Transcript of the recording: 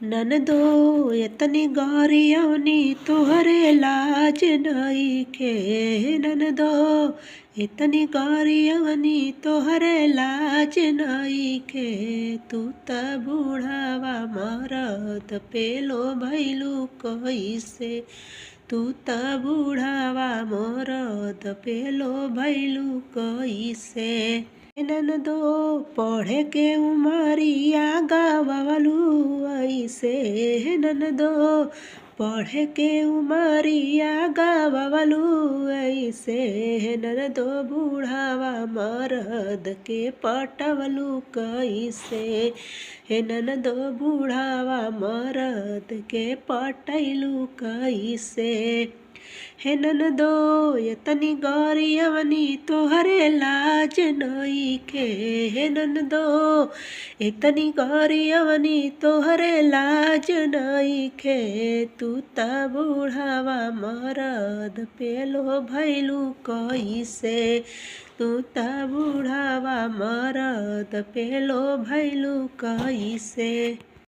ननदो एतनी गौरियवनी तोहरे लाज नइखे। ननदो एतनी गौरियवनी तोहरे लाज नइखे। तू त बूढ़ावा मरद पेलो भइलू कइसे। तू त बूढ़ावा मरद पेलो भइलू कइसे। ननदो पढ़े के उमरिया गवावलू ऐसे। ननदो पढ़े के उमरिया गवावलू ऐसे। ननदो बूढ़ावा मरद के पटवलू कैसे। हे ननदो बूढ़ावा मरद के पटैलू कैसे। हे ननदो एतनी गौरियवनी तोहरे लाज नइखे। हे ननदो एतनी गौरियवनी तोहरे लाज नइखे। तू त बूढ़ावा मरद पेलो भइलू कइसे। तू त बूढ़ावा मरद पेलो भइलू कइसे।